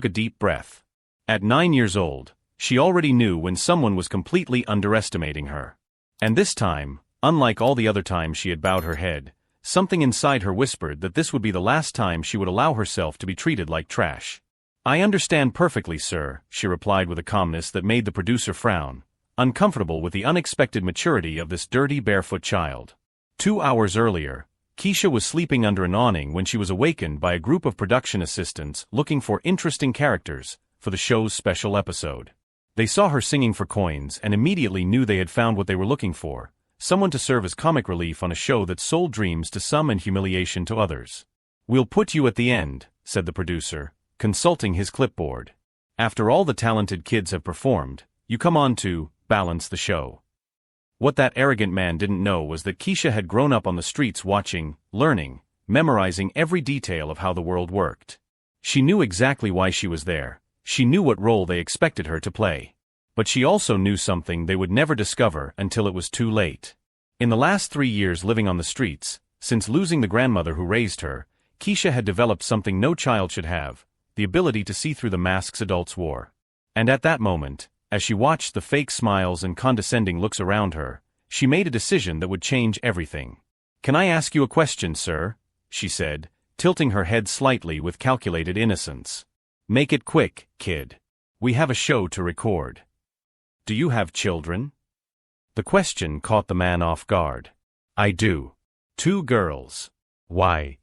took a deep breath. At 9 years old, she already knew when someone was completely underestimating her. And this time, unlike all the other times she had bowed her head, something inside her whispered that this would be the last time she would allow herself to be treated like trash. "I understand perfectly, sir," she replied with a calmness that made the producer frown, uncomfortable with the unexpected maturity of this dirty barefoot child. 2 hours earlier, Keisha was sleeping under an awning when she was awakened by a group of production assistants looking for interesting characters for the show's special episode. They saw her singing for coins and immediately knew they had found what they were looking for, someone to serve as comic relief on a show that sold dreams to some and humiliation to others. "We'll put you at the end," said the producer, consulting his clipboard. "After all the talented kids have performed, you come on to balance the show." What that arrogant man didn't know was that Keisha had grown up on the streets watching, learning, memorizing every detail of how the world worked. She knew exactly why she was there. She knew what role they expected her to play. But she also knew something they would never discover until it was too late. In the last 3 years living on the streets, since losing the grandmother who raised her, Keisha had developed something no child should have, the ability to see through the masks adults wore. And at that moment, as she watched the fake smiles and condescending looks around her, she made a decision that would change everything. "Can I ask you a question, sir?" she said, tilting her head slightly with calculated innocence. "Make it quick, kid. We have a show to record." "Do you have children?" The question caught the man off guard. "I do. 2 girls." "Why?"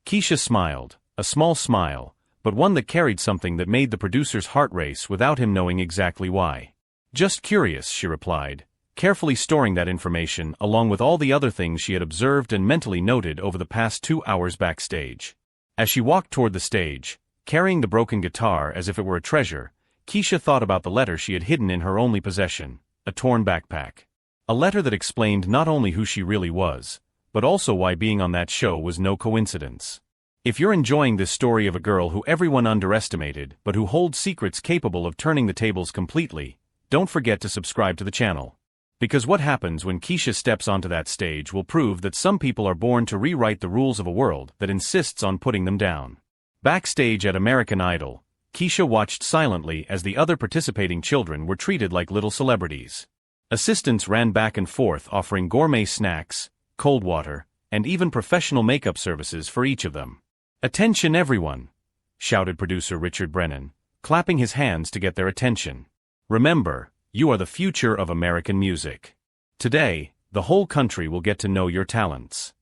Keisha smiled, a small smile, but one that carried something that made the producer's heart race without him knowing exactly why. "Just curious," she replied, carefully storing that information along with all the other things she had observed and mentally noted over the past 2 hours backstage. As she walked toward the stage, carrying the broken guitar as if it were a treasure, Keisha thought about the letter she had hidden in her only possession, a torn backpack. A letter that explained not only who she really was, but also why being on that show was no coincidence. If you're enjoying this story of a girl who everyone underestimated but who holds secrets capable of turning the tables completely, don't forget to subscribe to the channel. Because what happens when Keisha steps onto that stage will prove that some people are born to rewrite the rules of a world that insists on putting them down. Backstage at American Idol, Keisha watched silently as the other participating children were treated like little celebrities. Assistants ran back and forth offering gourmet snacks, cold water, and even professional makeup services for each of them. "Attention everyone!" shouted producer Richard Brennan, clapping his hands to get their attention. "Remember, you are the future of American music. Today, the whole country will get to know your talents."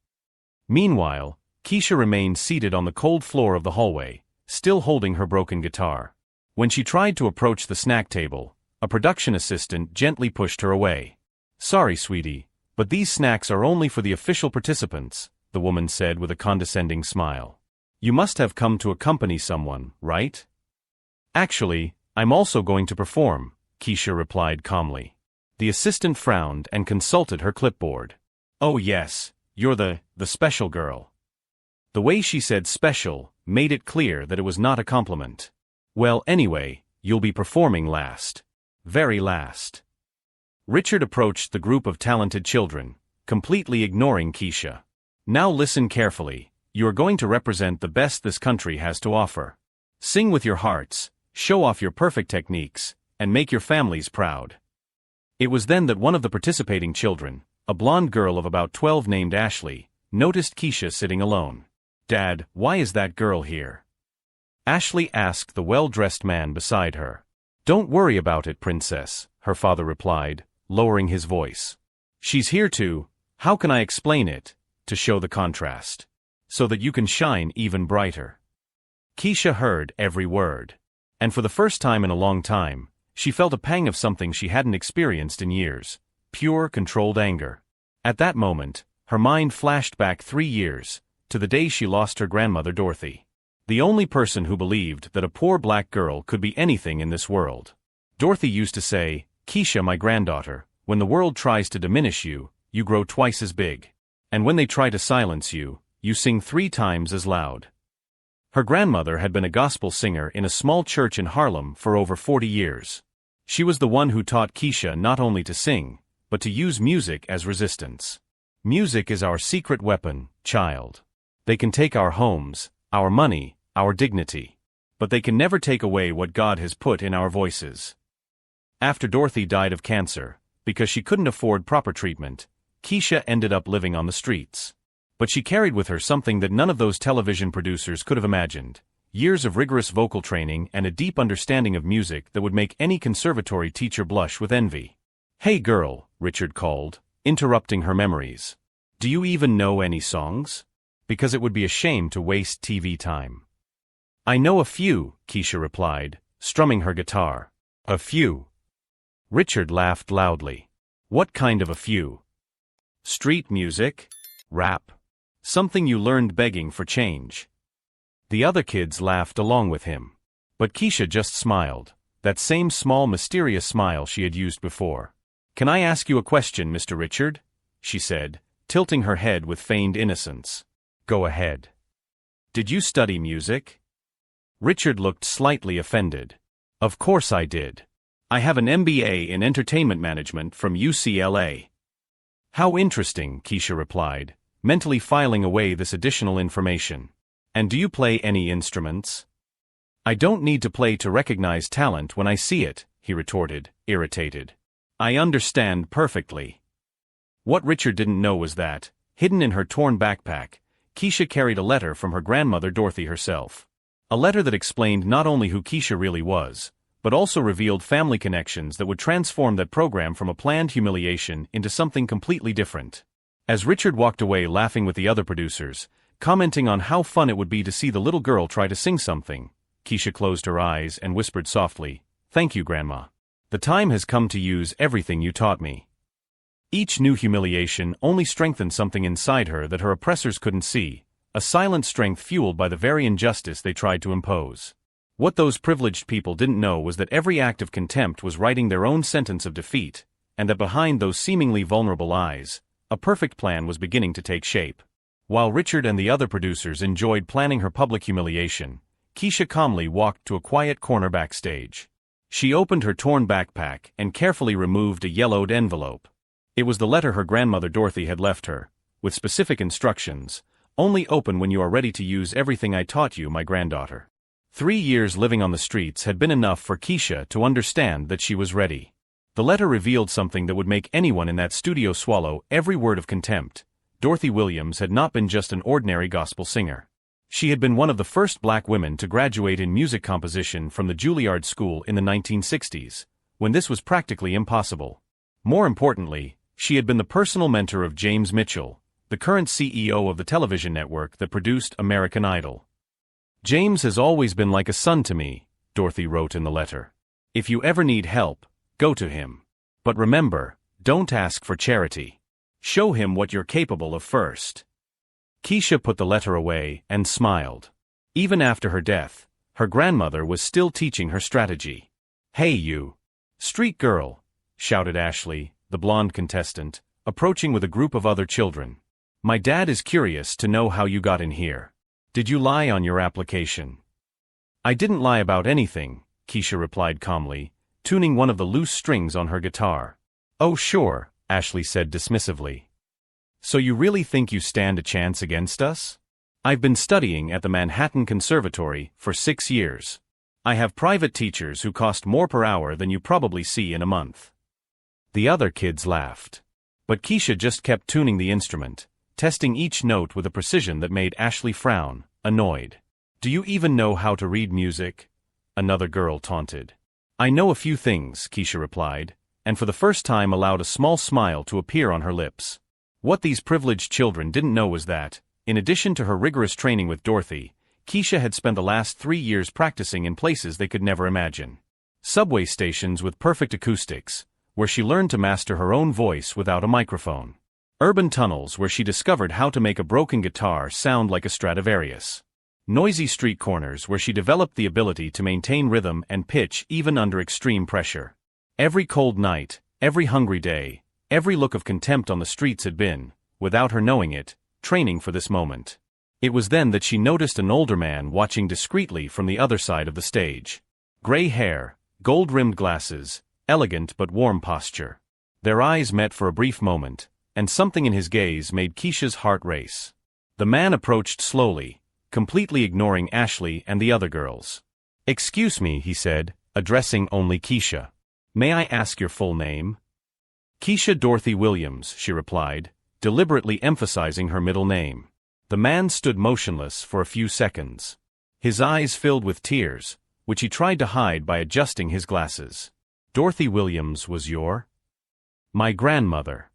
Meanwhile, Keisha remained seated on the cold floor of the hallway, still holding her broken guitar. When she tried to approach the snack table, a production assistant gently pushed her away. "Sorry, sweetie, but these snacks are only for the official participants," the woman said with a condescending smile. "You must have come to accompany someone, right?" "Actually, I'm also going to perform," Keisha replied calmly. The assistant frowned and consulted her clipboard. "Oh yes, you're the special girl." The way she said special made it clear that it was not a compliment. "Well, anyway, you'll be performing last. Very last." Richard approached the group of talented children, completely ignoring Keisha. "Now listen carefully. You are going to represent the best this country has to offer. Sing with your hearts, show off your perfect techniques, and make your families proud." It was then that one of the participating children, a blonde girl of about 12 named Ashley, noticed Keisha sitting alone. "Dad, why is that girl here?" Ashley asked the well-dressed man beside her. "Don't worry about it, princess," her father replied, lowering his voice. "She's here to, how can I explain it, to show the contrast. So that you can shine even brighter." Keisha heard every word. And for the first time in a long time, she felt a pang of something she hadn't experienced in years, pure, controlled anger. At that moment, her mind flashed back 3 years, to the day she lost her grandmother Dorothy. The only person who believed that a poor black girl could be anything in this world. Dorothy used to say, "Keisha, my granddaughter, when the world tries to diminish you, you grow twice as big. And when they try to silence you, you sing 3 times as loud." Her grandmother had been a gospel singer in a small church in Harlem for over 40 years. She was the one who taught Keisha not only to sing, but to use music as resistance. "Music is our secret weapon, child. They can take our homes, our money, our dignity. but they can never take away what God has put in our voices. After Dorothy died of cancer, because she couldn't afford proper treatment, Keisha ended up living on the streets. But she carried with her something that none of those television producers could have imagined: years of rigorous vocal training and a deep understanding of music that would make any conservatory teacher blush with envy. "Hey girl," Richard called, interrupting her memories. "Do you even know any songs? Because it would be a shame to waste TV time." "I know a few," Keisha replied, strumming her guitar. "A few?" Richard laughed loudly. "What kind of a few? Street music? Rap? Something you learned begging for change?" The other kids laughed along with him. But Keisha just smiled, that same small mysterious smile she had used before. "Can I ask you a question, Mr. Richard?" she said, tilting her head with feigned innocence. "Go ahead." "Did you study music?" Richard looked slightly offended. "Of course I did. I have an MBA in entertainment management from UCLA. "How interesting," Keisha replied, mentally filing away this additional information. "And do you play any instruments?" "I don't need to play to recognize talent when I see it," he retorted, irritated. "I understand perfectly." What Richard didn't know was that, hidden in her torn backpack, Keisha carried a letter from her grandmother Dorothy herself. A letter that explained not only who Keisha really was, but also revealed family connections that would transform that program from a planned humiliation into something completely different. As Richard walked away laughing with the other producers, commenting on how fun it would be to see the little girl try to sing something, Keisha closed her eyes and whispered softly, "Thank you, Grandma. The time has come to use everything you taught me." Each new humiliation only strengthened something inside her that her oppressors couldn't see, a silent strength fueled by the very injustice they tried to impose. What those privileged people didn't know was that every act of contempt was writing their own sentence of defeat, and that behind those seemingly vulnerable eyes, a perfect plan was beginning to take shape. While Richard and the other producers enjoyed planning her public humiliation, Keisha calmly walked to a quiet corner backstage. She opened her torn backpack and carefully removed a yellowed envelope. It was the letter her grandmother Dorothy had left her, with specific instructions: "Only open when you are ready to use everything I taught you, my granddaughter." 3 years living on the streets had been enough for Keisha to understand that she was ready. The letter revealed something that would make anyone in that studio swallow every word of contempt. Dorothy Williams had not been just an ordinary gospel singer. She had been one of the first black women to graduate in music composition from the Juilliard School in the 1960s, when this was practically impossible. More importantly, she had been the personal mentor of James Mitchell, the current CEO of the television network that produced American Idol. "James has always been like a son to me," Dorothy wrote in the letter. "If you ever need help, go to him. But remember, don't ask for charity. Show him what you're capable of first." Keisha put the letter away and smiled. Even after her death, her grandmother was still teaching her strategy. "Hey you, street girl," shouted Ashley, the blonde contestant, approaching with a group of other children. "My dad is curious to know how you got in here. Did you lie on your application?" "I didn't lie about anything," Keisha replied calmly, tuning one of the loose strings on her guitar. "Oh sure," Ashley said dismissively. "So you really think you stand a chance against us? I've been studying at the Manhattan Conservatory for 6 years. I have private teachers who cost more per hour than you probably see in a month." The other kids laughed. But Keisha just kept tuning the instrument, testing each note with a precision that made Ashley frown, annoyed. "Do you even know how to read music?" another girl taunted. "I know a few things," Keisha replied, and for the first time allowed a small smile to appear on her lips. What these privileged children didn't know was that, in addition to her rigorous training with Dorothy, Keisha had spent the last 3 years practicing in places they could never imagine. Subway stations with perfect acoustics, where she learned to master her own voice without a microphone. Urban tunnels where she discovered how to make a broken guitar sound like a Stradivarius. Noisy street corners where she developed the ability to maintain rhythm and pitch even under extreme pressure. Every cold night, every hungry day, every look of contempt on the streets had been, without her knowing it, training for this moment. It was then that she noticed an older man watching discreetly from the other side of the stage. Gray hair, gold-rimmed glasses, elegant but warm posture. Their eyes met for a brief moment, and something in his gaze made Keisha's heart race. The man approached slowly, completely ignoring Ashley and the other girls. "Excuse me," he said, addressing only Keisha. "May I ask your full name?" "Keisha Dorothy Williams," she replied, deliberately emphasizing her middle name. The man stood motionless for a few seconds. His eyes filled with tears, which he tried to hide by adjusting his glasses. "Dorothy Williams was your—" "My grandmother."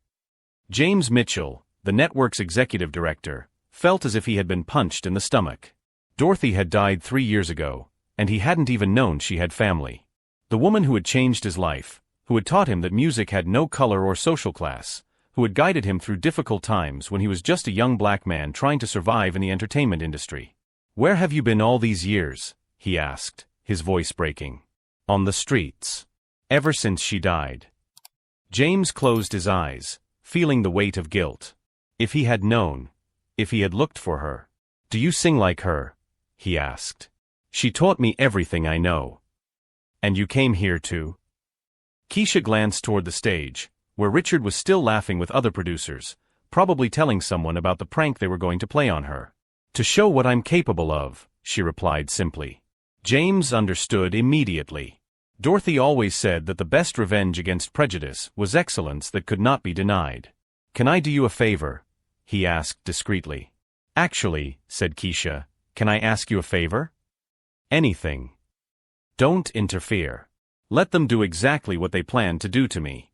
James Mitchell, the network's executive director, felt as if he had been punched in the stomach. Dorothy had died 3 years ago, and he hadn't even known she had family. The woman who had changed his life, who had taught him that music had no color or social class, who had guided him through difficult times when he was just a young black man trying to survive in the entertainment industry. "Where have you been all these years?" he asked, his voice breaking. "On the streets. Ever since she died." James closed his eyes, feeling the weight of guilt. If he had known, if he had looked for her. "Do you sing like her?" he asked. "She taught me everything I know." "And you came here too?" Keisha glanced toward the stage, where Richard was still laughing with other producers, probably telling someone about the prank they were going to play on her. "To show what I'm capable of," she replied simply. James understood immediately. Dorothy always said that the best revenge against prejudice was excellence that could not be denied. "Can I do you a favor?" he asked discreetly. "Actually," said Keisha, "can I ask you a favor?" "Anything. Don't interfere. Let them do exactly what they plan to do to me."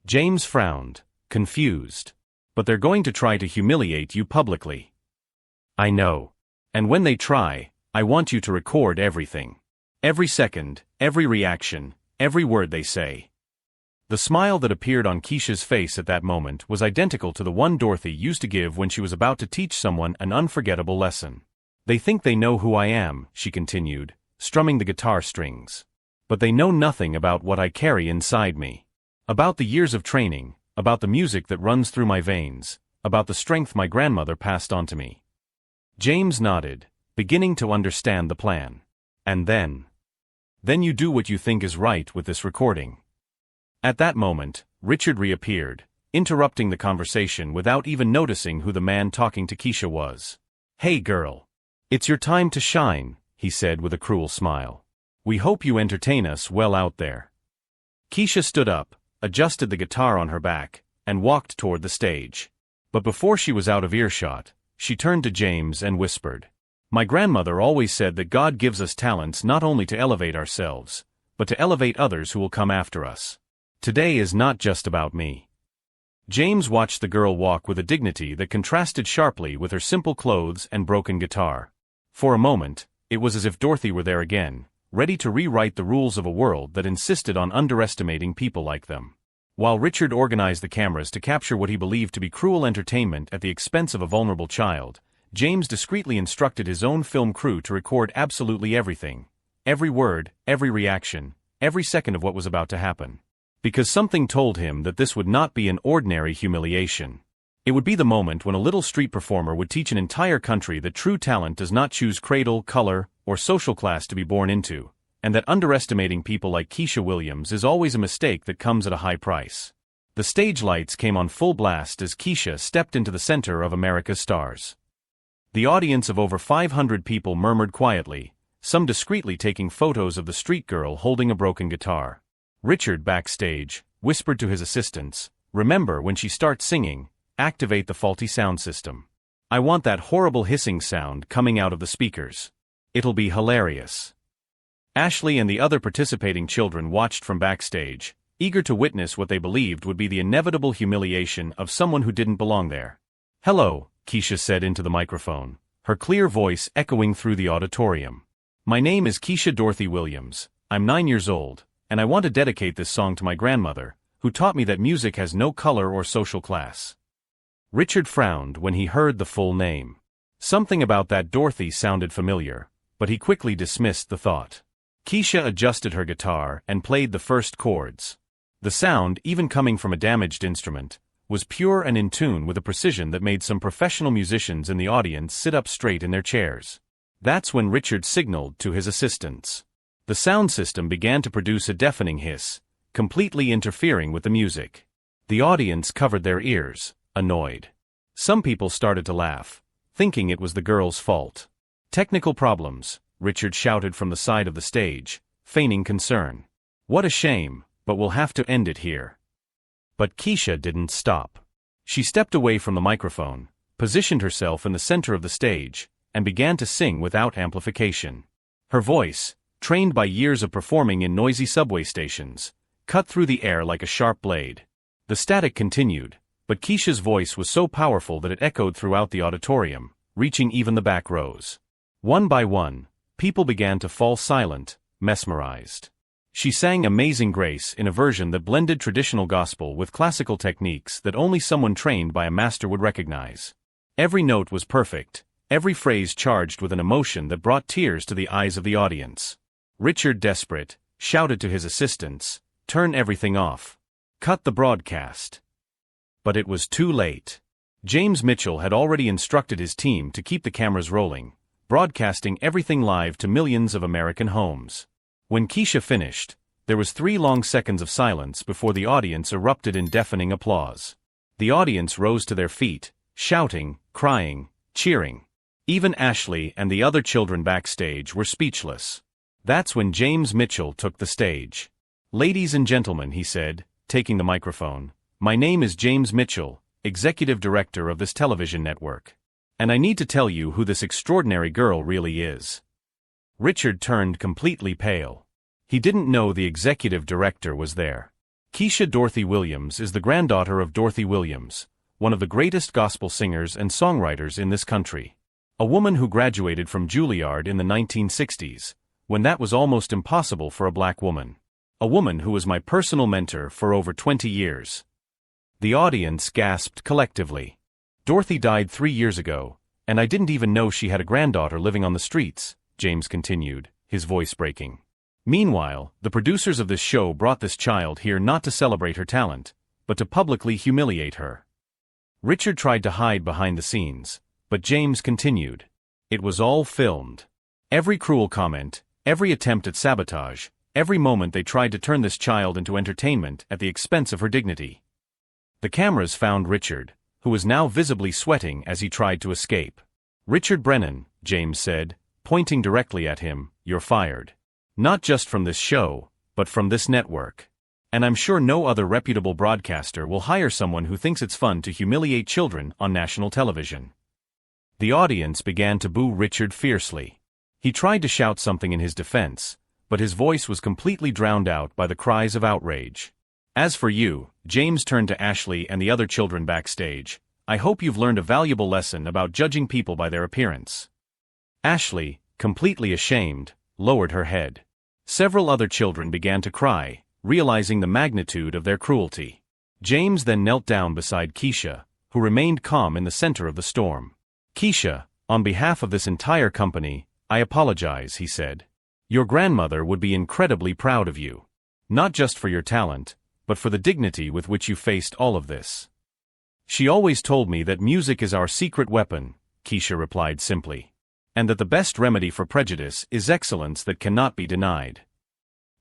James frowned, confused. "But they're going to try to humiliate you publicly." "I know. And when they try, I want you to record everything. Every second, every reaction, every word they say." The smile that appeared on Keisha's face at that moment was identical to the one Dorothy used to give when she was about to teach someone an unforgettable lesson. "They think they know who I am," she continued, strumming the guitar strings. "But they know nothing about what I carry inside me. About the years of training, about the music that runs through my veins, about the strength my grandmother passed on to me." James nodded, beginning to understand the plan. "And then you do what you think is right with this recording." At that moment, Richard reappeared, interrupting the conversation without even noticing who the man talking to Keisha was. "Hey girl. It's your time to shine," he said with a cruel smile. "We hope you entertain us well out there." Keisha stood up, adjusted the guitar on her back, and walked toward the stage. But before she was out of earshot, she turned to James and whispered, "My grandmother always said that God gives us talents not only to elevate ourselves, but to elevate others who will come after us. Today is not just about me." James watched the girl walk with a dignity that contrasted sharply with her simple clothes and broken guitar. For a moment, it was as if Dorothy were there again, ready to rewrite the rules of a world that insisted on underestimating people like them. While Richard organized the cameras to capture what he believed to be cruel entertainment at the expense of a vulnerable child, James discreetly instructed his own film crew to record absolutely everything. Every word, every reaction, every second of what was about to happen. Because something told him that this would not be an ordinary humiliation. It would be the moment when a little street performer would teach an entire country that true talent does not choose cradle, color, or social class to be born into, and that underestimating people like Keisha Williams is always a mistake that comes at a high price. The stage lights came on full blast as Keisha stepped into the center of America's stars. The audience of over 500 people murmured quietly, some discreetly taking photos of the street girl holding a broken guitar. Richard, backstage, whispered to his assistants, "Remember, when she starts singing, activate the faulty sound system. I want that horrible hissing sound coming out of the speakers. It'll be hilarious." Ashley and the other participating children watched from backstage, eager to witness what they believed would be the inevitable humiliation of someone who didn't belong there. "Hello," Keisha said into the microphone, her clear voice echoing through the auditorium. "My name is Keisha Dorothy Williams. I'm 9 years old, and I want to dedicate this song to my grandmother, who taught me that music has no color or social class." Richard frowned when he heard the full name. Something about that Dorothy sounded familiar, but he quickly dismissed the thought. Keisha adjusted her guitar and played the first chords. The sound, even coming from a damaged instrument, was pure and in tune with a precision that made some professional musicians in the audience sit up straight in their chairs. That's when Richard signaled to his assistants. The sound system began to produce a deafening hiss, completely interfering with the music. The audience covered their ears, annoyed. Some people started to laugh, thinking it was the girl's fault. "Technical problems," Richard shouted from the side of the stage, feigning concern. "What a shame, but we'll have to end it here." But Keisha didn't stop. She stepped away from the microphone, positioned herself in the center of the stage, and began to sing without amplification. Her voice, trained by years of performing in noisy subway stations, cut through the air like a sharp blade. The static continued, but Keisha's voice was so powerful that it echoed throughout the auditorium, reaching even the back rows. One by one, people began to fall silent, mesmerized. She sang Amazing Grace in a version that blended traditional gospel with classical techniques that only someone trained by a master would recognize. Every note was perfect, every phrase charged with an emotion that brought tears to the eyes of the audience. Richard, desperate, shouted to his assistants, "Turn everything off. Cut the broadcast." But it was too late. James Mitchell had already instructed his team to keep the cameras rolling, broadcasting everything live to millions of American homes. When Keisha finished, there was 3 long seconds of silence before the audience erupted in deafening applause. The audience rose to their feet, shouting, crying, cheering. Even Ashley and the other children backstage were speechless. That's when James Mitchell took the stage. "Ladies and gentlemen," he said, taking the microphone, "my name is James Mitchell, Executive Director of this television network. And I need to tell you who this extraordinary girl really is." Richard turned completely pale. He didn't know the executive director was there. Keisha Dorothy Williams is the granddaughter of Dorothy Williams, one of the greatest gospel singers and songwriters in this country. A woman who graduated from Juilliard in the 1960s, when that was almost impossible for a black woman. A woman who was my personal mentor for over 20 years. The audience gasped collectively. "Dorothy died 3 years ago, and I didn't even know she had a granddaughter living on the streets," James continued, his voice breaking. "Meanwhile, the producers of this show brought this child here not to celebrate her talent, but to publicly humiliate her." Richard tried to hide behind the scenes, but James continued. "It was all filmed. Every cruel comment, every attempt at sabotage, every moment they tried to turn this child into entertainment at the expense of her dignity." The cameras found Richard, who was now visibly sweating as he tried to escape. "Richard Brennan," James said, pointing directly at him, "you're fired. Not just from this show, but from this network. And I'm sure no other reputable broadcaster will hire someone who thinks it's fun to humiliate children on national television." The audience began to boo Richard fiercely. He tried to shout something in his defense, but his voice was completely drowned out by the cries of outrage. "As for you," James turned to Ashley and the other children backstage, "I hope you've learned a valuable lesson about judging people by their appearance." Ashley, completely ashamed, lowered her head. Several other children began to cry, realizing the magnitude of their cruelty. James then knelt down beside Keisha, who remained calm in the center of the storm. "Keisha, on behalf of this entire company, I apologize," he said. "Your grandmother would be incredibly proud of you. Not just for your talent, but for the dignity with which you faced all of this." "She always told me that music is our secret weapon," Keisha replied simply. "And that the best remedy for prejudice is excellence that cannot be denied."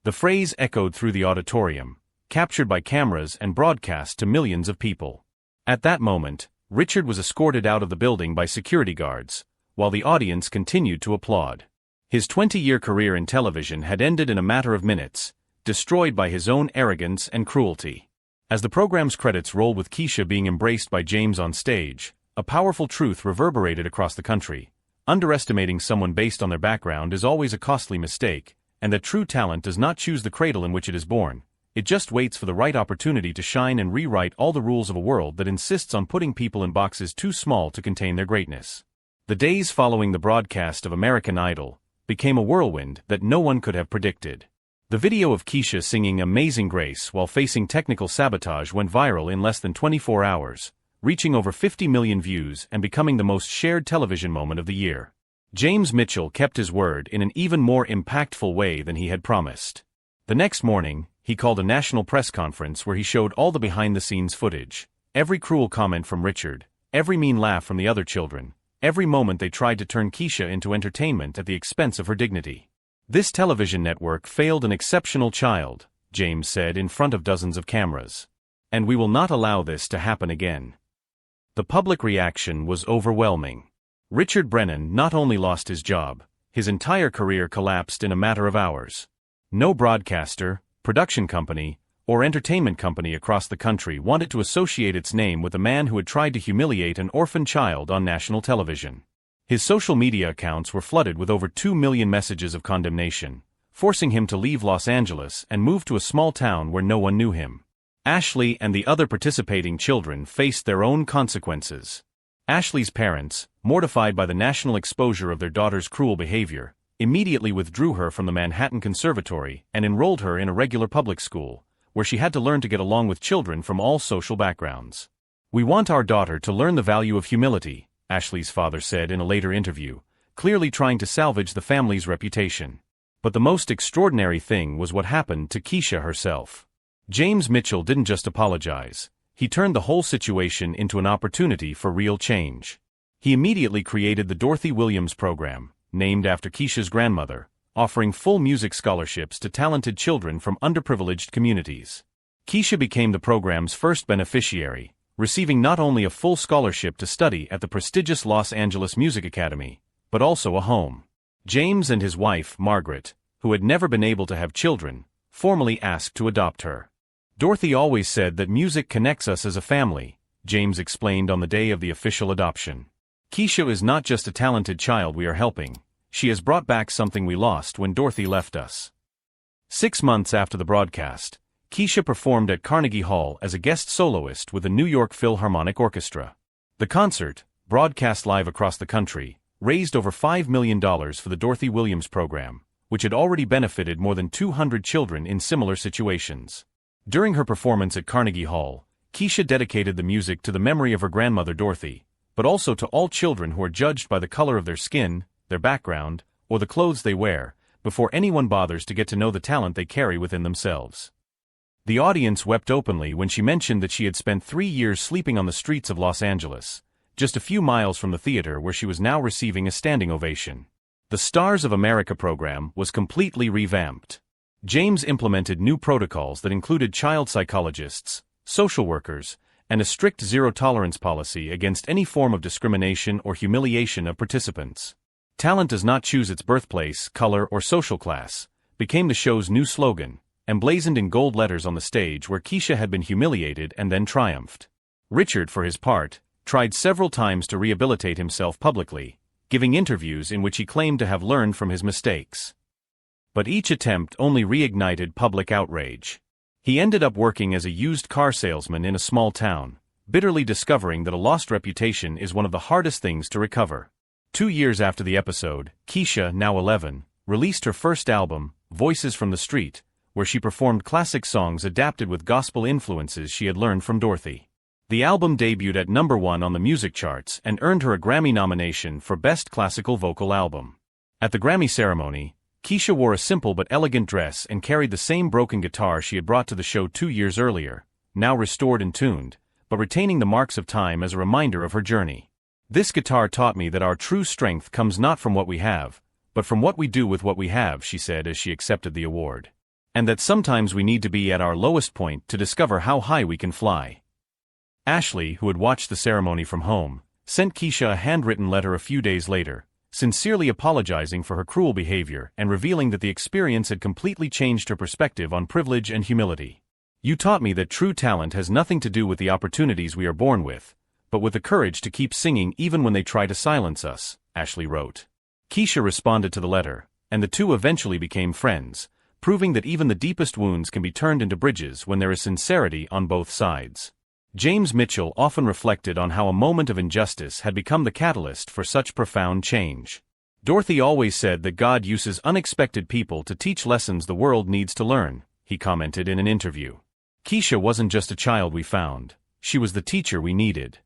The phrase echoed through the auditorium, captured by cameras and broadcast to millions of people. At that moment, Richard was escorted out of the building by security guards, while the audience continued to applaud. His 20-year career in television had ended in a matter of minutes, destroyed by his own arrogance and cruelty. As the program's credits rolled with Keisha being embraced by James on stage, a powerful truth reverberated across the country. Underestimating someone based on their background is always a costly mistake, and that true talent does not choose the cradle in which it is born. It just waits for the right opportunity to shine and rewrite all the rules of a world that insists on putting people in boxes too small to contain their greatness. The days following the broadcast of American Idol became a whirlwind that no one could have predicted. The video of Keisha singing Amazing Grace while facing technical sabotage went viral in less than 24 hours, reaching over 50 million views and becoming the most shared television moment of the year. James Mitchell kept his word in an even more impactful way than he had promised. The next morning, he called a national press conference where he showed all the behind-the-scenes footage, every cruel comment from Richard, every mean laugh from the other children, every moment they tried to turn Keisha into entertainment at the expense of her dignity. "This television network failed an exceptional child," James said in front of dozens of cameras. "And we will not allow this to happen again." The public reaction was overwhelming. Richard Brennan not only lost his job, his entire career collapsed in a matter of hours. No broadcaster, production company, or entertainment company across the country wanted to associate its name with a man who had tried to humiliate an orphan child on national television. His social media accounts were flooded with over 2 million messages of condemnation, forcing him to leave Los Angeles and move to a small town where no one knew him. Ashley and the other participating children faced their own consequences. Ashley's parents, mortified by the national exposure of their daughter's cruel behavior, immediately withdrew her from the Manhattan Conservatory and enrolled her in a regular public school, where she had to learn to get along with children from all social backgrounds. "We want our daughter to learn the value of humility," Ashley's father said in a later interview, clearly trying to salvage the family's reputation. But the most extraordinary thing was what happened to Keisha herself. James Mitchell didn't just apologize. He turned the whole situation into an opportunity for real change. He immediately created the Dorothy Williams Program, named after Keisha's grandmother, offering full music scholarships to talented children from underprivileged communities. Keisha became the program's first beneficiary, receiving not only a full scholarship to study at the prestigious Los Angeles Music Academy, but also a home. James and his wife, Margaret, who had never been able to have children, formally asked to adopt her. "Dorothy always said that music connects us as a family," James explained on the day of the official adoption. "Keisha is not just a talented child we are helping. She has brought back something we lost when Dorothy left us." 6 months after the broadcast, Keisha performed at Carnegie Hall as a guest soloist with the New York Philharmonic Orchestra. The concert, broadcast live across the country, raised over $5 million for the Dorothy Williams Program, which had already benefited more than 200 children in similar situations. During her performance at Carnegie Hall, Keisha dedicated the music to the memory of her grandmother Dorothy, but also to all children who are judged by the color of their skin, their background, or the clothes they wear, before anyone bothers to get to know the talent they carry within themselves. The audience wept openly when she mentioned that she had spent 3 years sleeping on the streets of Los Angeles, just a few miles from the theater where she was now receiving a standing ovation. The Stars of America program was completely revamped. James implemented new protocols that included child psychologists, social workers, and a strict zero-tolerance policy against any form of discrimination or humiliation of participants. "Talent does not choose its birthplace, color, or social class," became the show's new slogan, emblazoned in gold letters on the stage where Keisha had been humiliated and then triumphed. Richard, for his part, tried several times to rehabilitate himself publicly, giving interviews in which he claimed to have learned from his mistakes. But each attempt only reignited public outrage. He ended up working as a used car salesman in a small town, bitterly discovering that a lost reputation is one of the hardest things to recover. 2 years after the episode, Keisha, now 11, released her first album, Voices from the Street, where she performed classic songs adapted with gospel influences she had learned from Dorothy. The album debuted at #1 on the music charts and earned her a Grammy nomination for Best Classical Vocal Album. At the Grammy ceremony, Keisha wore a simple but elegant dress and carried the same broken guitar she had brought to the show 2 years earlier, now restored and tuned, but retaining the marks of time as a reminder of her journey. "This guitar taught me that our true strength comes not from what we have, but from what we do with what we have," she said as she accepted the award. "And that sometimes we need to be at our lowest point to discover how high we can fly." Ashley, who had watched the ceremony from home, sent Keisha a handwritten letter a few days later, sincerely apologizing for her cruel behavior and revealing that the experience had completely changed her perspective on privilege and humility. "You taught me that true talent has nothing to do with the opportunities we are born with, but with the courage to keep singing even when they try to silence us," Ashley wrote. Keisha responded to the letter, and the two eventually became friends, proving that even the deepest wounds can be turned into bridges when there is sincerity on both sides. James Mitchell often reflected on how a moment of injustice had become the catalyst for such profound change. "Dorothy always said that God uses unexpected people to teach lessons the world needs to learn," he commented in an interview. "Keisha wasn't just a child we found, she was the teacher we needed."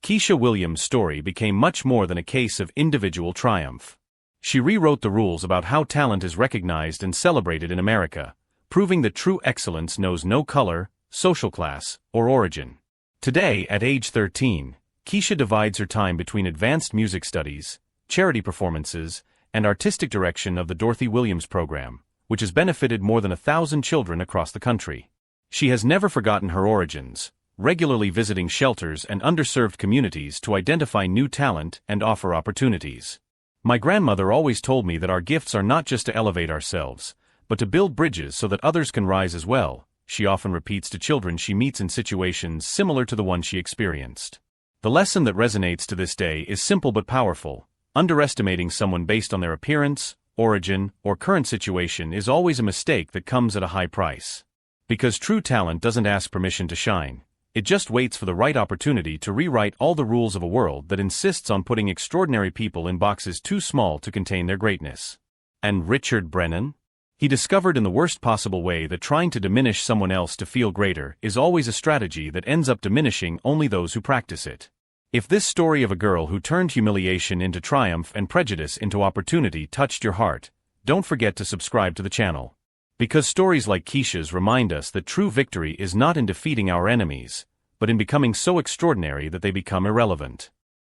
Keisha Williams' story became much more than a case of individual triumph. She rewrote the rules about how talent is recognized and celebrated in America, proving that true excellence knows no color, social class, or origin. Today, at age 13, Keisha divides her time between advanced music studies, charity performances, and artistic direction of the Dorothy Williams Program, which has benefited more than 1,000 children across the country. She has never forgotten her origins, regularly visiting shelters and underserved communities to identify new talent and offer opportunities. My grandmother always told me that our gifts are not just to elevate ourselves, but to build bridges so that others can rise as well, she often repeats to children she meets in situations similar to the one she experienced. The lesson that resonates to this day is simple but powerful. Underestimating someone based on their appearance, origin, or current situation is always a mistake that comes at a high price. Because true talent doesn't ask permission to shine. It just waits for the right opportunity to rewrite all the rules of a world that insists on putting extraordinary people in boxes too small to contain their greatness. And Richard Brennan? He discovered in the worst possible way that trying to diminish someone else to feel greater is always a strategy that ends up diminishing only those who practice it. If this story of a girl who turned humiliation into triumph and prejudice into opportunity touched your heart, don't forget to subscribe to the channel. Because stories like Keisha's remind us that true victory is not in defeating our enemies, but in becoming so extraordinary that they become irrelevant.